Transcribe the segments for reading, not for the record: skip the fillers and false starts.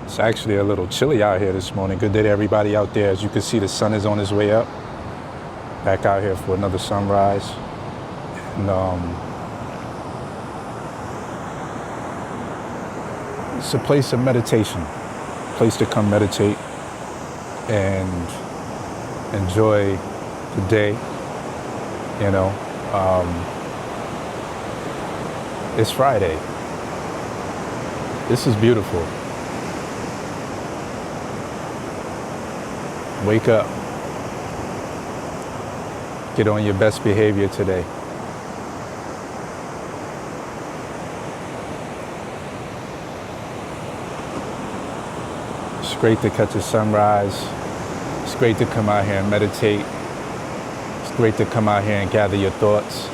It's actually a little chilly out here this morning. Good day to everybody out there. As you can see, the sun is on his way up. Back out here for another sunrise. And it's a place of meditation, a place to come meditate and enjoy the day. You know, it's Friday. This is beautiful. Wake up. Get on your best behavior today. It's great to catch a sunrise. It's great to come out here and meditate. It's great to come out here and gather your thoughts.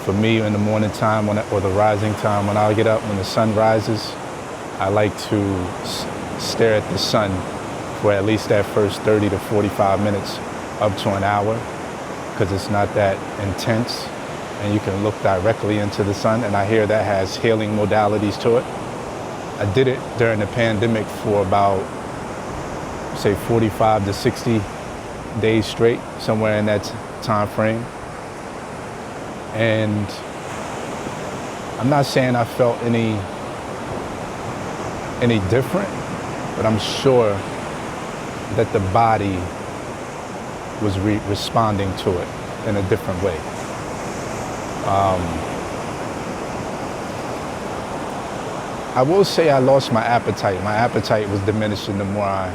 For me, in the morning time or the rising time, when I get up, when the sun rises, I like to stare at the sun for at least that first 30 to 45 minutes up to an hour, because it's not that intense and you can look directly into the sun, and I hear that has healing modalities to it. I did it during the pandemic for about, say, 45 to 60 days straight, somewhere in that time frame. And I'm not saying I felt any different, but I'm sure that the body was responding to it in a different way. I will say I lost my appetite. My appetite was diminishing the more I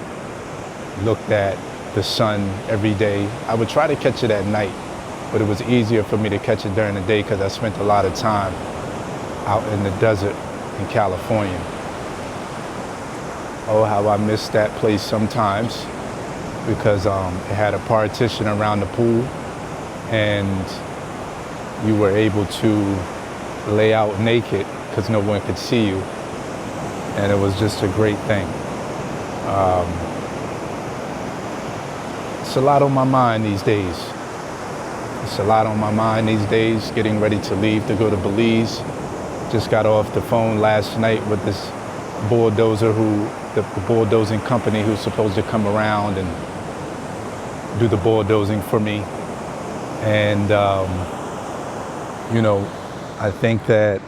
looked at the sun every day. I would try to catch it at night, but it was easier for me to catch it during the day because I spent a lot of time out in the desert in California. Oh, how I miss that place sometimes, because it had a partition around the pool and you were able to lay out naked because no one could see you. And it was just a great thing. It's a lot on my mind these days. It's a lot on my mind these days, getting ready to leave to go to Belize. Just got off the phone last night with this bulldozer the bulldozing company who's supposed to come around and do the bulldozing for me. And, I think that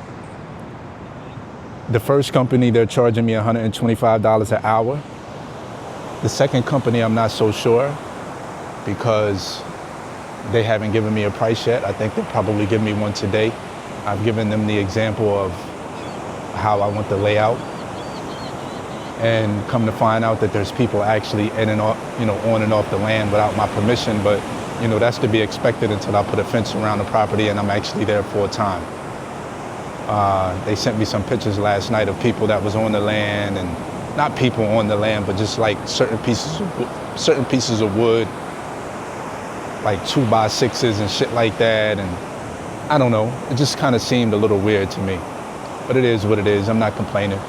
the first company, they're charging me $125 an hour. The second company, I'm not so sure, because they haven't given me a price yet. I think they'll probably give me one today. I've given them the example of how I want the layout. And come to find out that there's people actually in and off, on and off the land without my permission. But, that's to be expected until I put a fence around the property and I'm actually there full time. They sent me some pictures last night of people that was on the land, and not people on the land, but just like certain pieces of wood, like 2x6s and shit like that. And I don't know, it just kind of seemed a little weird to me, but it is what it is. I'm not complaining.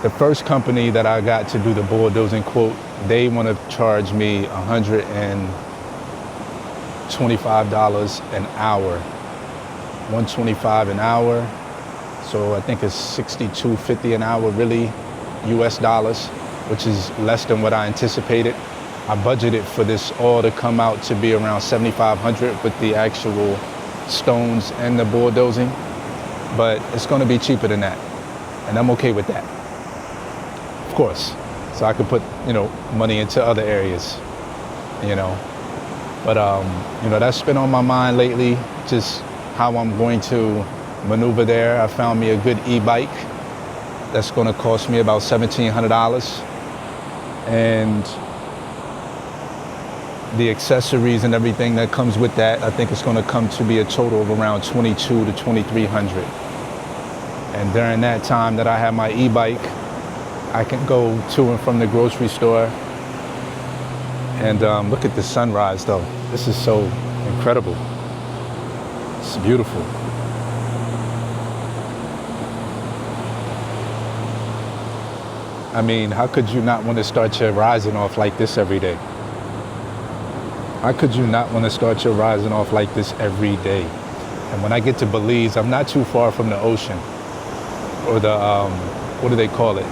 The first company that I got to do the bulldozing quote, they want to charge me $125 an hour. $125 an hour. So I think it's $62.50 an hour, really, US dollars, which is less than what I anticipated. I budgeted for this all to come out to be around $7,500 with the actual stones and the bulldozing, but it's going to be cheaper than that, and I'm okay with that. Of course, so I could put, money into other areas, But, that's been on my mind lately, just how I'm going to maneuver there. I found me a good e-bike that's going to cost me about $1,700. And the accessories and everything that comes with that, I think it's going to come to be a total of around $2,200 to $2,300. And during that time that I have my e-bike, I can go to and from the grocery store. And look at the sunrise, though. This is so incredible. It's beautiful. I mean, how could you not want to start your rising off like this every day? How could you not want to start your rising off like this every day? And when I get to Belize, I'm not too far from the ocean. or the, what do they call it?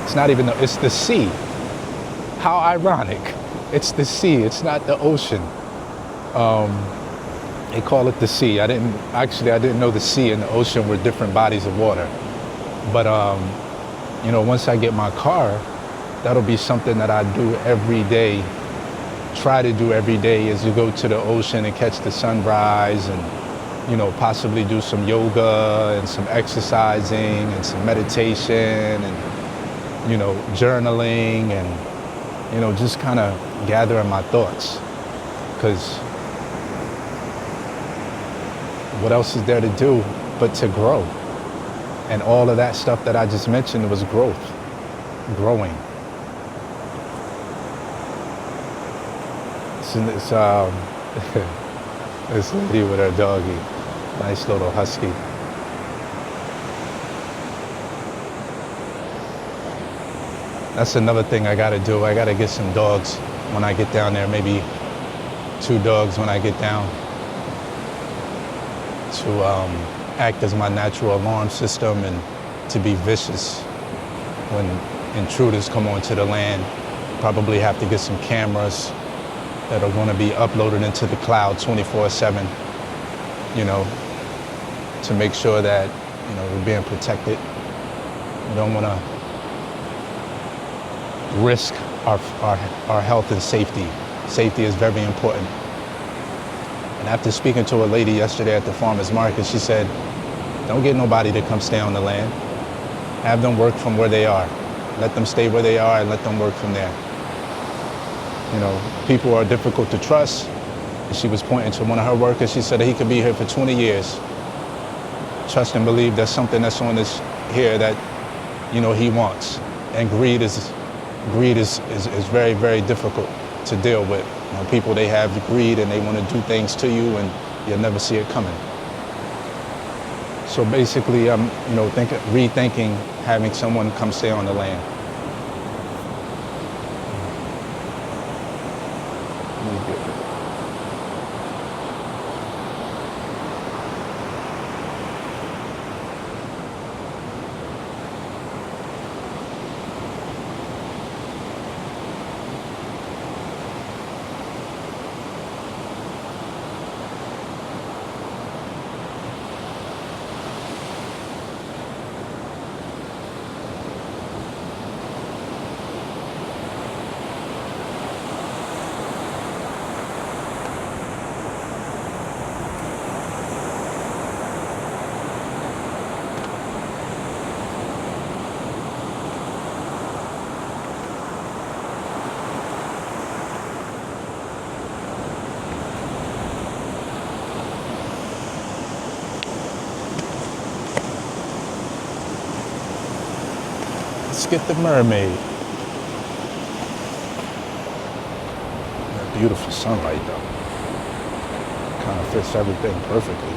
It's not even, it's the sea. How ironic. It's the sea, it's not the ocean. They call it the sea. I didn't know the sea and the ocean were different bodies of water. But, once I get my car, that'll be something that I do every day, try to do every day, is to go to the ocean and catch the sunrise and, possibly do some yoga and some exercising and some meditation and, journaling and, just kind of gathering my thoughts. Because what else is there to do but to grow? And all of that stuff that I just mentioned was growing. It's this lady with her doggy, nice little husky. That's another thing I gotta do. I gotta get some dogs when I get down there, maybe 2 dogs when I get down, to act as my natural alarm system and to be vicious when intruders come onto the land. Probably have to get some cameras that are going to be uploaded into the cloud 24/7, to make sure that, we're being protected. We don't want to risk our health and safety. Safety is very important. And after speaking to a lady yesterday at the farmer's market, she said, don't get nobody to come stay on the land. Have them work from where they are. Let them stay where they are and let them work from there. People are difficult to trust. And she was pointing to one of her workers. She said that he could be here for 20 years. Trust and believe there's something that's on this here that, he wants. And greed is very, very difficult to deal with. People, they have greed and they want to do things to you and you'll never see it coming. So basically, I'm, rethinking having someone come stay on the land. Let's get the mermaid. That beautiful sunlight though. Kind of fits everything perfectly.